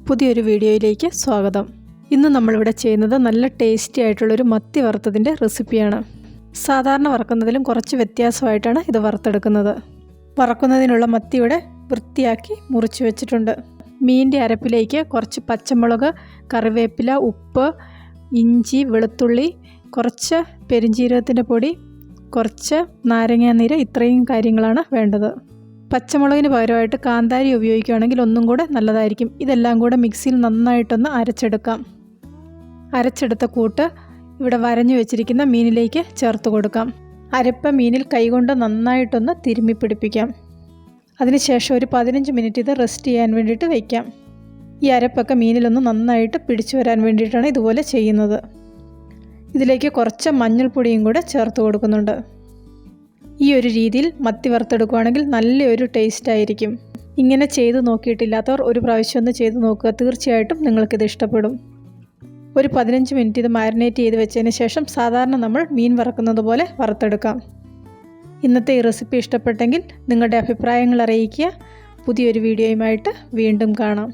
പുതിയൊരു വീഡിയോയിലേക്ക് സ്വാഗതം. ഇന്ന് നമ്മളിവിടെ ചെയ്യുന്നത് നല്ല ടേസ്റ്റി ആയിട്ടുള്ളൊരു മത്തി വറുത്തതിൻ്റെ റെസിപ്പിയാണ്. സാധാരണ വറുക്കുന്നതിലും കുറച്ച് വ്യത്യാസമായിട്ടാണ് ഇത് വറുത്തെടുക്കുന്നത്. വറുക്കുന്നതിനുള്ള മത്തി ഇവിടെ വൃത്തിയാക്കി മുറിച്ച് വെച്ചിട്ടുണ്ട്. മീനിൻ്റെ അരപ്പിലേക്ക് കുറച്ച് പച്ചമുളക്, കറിവേപ്പില, ഉപ്പ്, ഇഞ്ചി, വെളുത്തുള്ളി, കുറച്ച് പെരിഞ്ജീരകത്തിൻ്റെ പൊടി, കുറച്ച് നാരങ്ങാനീര്, ഇത്രയും കാര്യങ്ങളാണ് വേണ്ടത്. പച്ചമുളകിന് പകരമായിട്ട് കാന്താരി ഉപയോഗിക്കുകയാണെങ്കിൽ ഒന്നും കൂടെ നല്ലതായിരിക്കും. ഇതെല്ലാം കൂടെ മിക്സിയിൽ നന്നായിട്ടൊന്ന് അരച്ചെടുക്കാം. അരച്ചെടുത്ത കൂട്ട് ഇവിടെ വരഞ്ഞു വെച്ചിരിക്കുന്ന മീനിലേക്ക് ചേർത്ത് കൊടുക്കാം. അരപ്പ് മീനിൽ കൈകൊണ്ട് നന്നായിട്ടൊന്ന് തിരുമ്മി പിടിപ്പിക്കാം. അതിനുശേഷം ഒരു 15 മിനിറ്റ് ഇത് റെസ്റ്റ് ചെയ്യാൻ വേണ്ടിയിട്ട് വയ്ക്കാം. ഈ അരപ്പൊക്കെ മീനിലൊന്ന് നന്നായിട്ട് പിടിച്ചു വരാൻ വേണ്ടിയിട്ടാണ് ഇതുപോലെ ചെയ്യുന്നത്. ഇതിലേക്ക് കുറച്ച് മഞ്ഞൾപ്പൊടിയും കൂടെ ചേർത്ത് കൊടുക്കുന്നുണ്ട്. ഈ ഒരു രീതിയിൽ മത്തി വറുത്തെടുക്കുകയാണെങ്കിൽ നല്ലൊരു ടേസ്റ്റ് ആയിരിക്കും. ഇങ്ങനെ ചെയ്ത് നോക്കിയിട്ടില്ലാത്തവർ ഒരു പ്രാവശ്യം ഒന്ന് ചെയ്ത് നോക്കുക. തീർച്ചയായിട്ടും നിങ്ങൾക്കിത് ഇഷ്ടപ്പെടും. ഒരു 15 മിനിറ്റ് ഇത് മാരിനേറ്റ് ചെയ്ത് വെച്ചതിന് ശേഷം സാധാരണ നമ്മൾ മീൻ വറുക്കുന്നത് പോലെ വറുത്തെടുക്കാം. ഇന്നത്തെ ഈ റെസിപ്പി ഇഷ്ടപ്പെട്ടെങ്കിൽ നിങ്ങളുടെ അഭിപ്രായങ്ങൾ അറിയിക്കുക. പുതിയൊരു വീഡിയോയുമായിട്ട് വീണ്ടും കാണാം.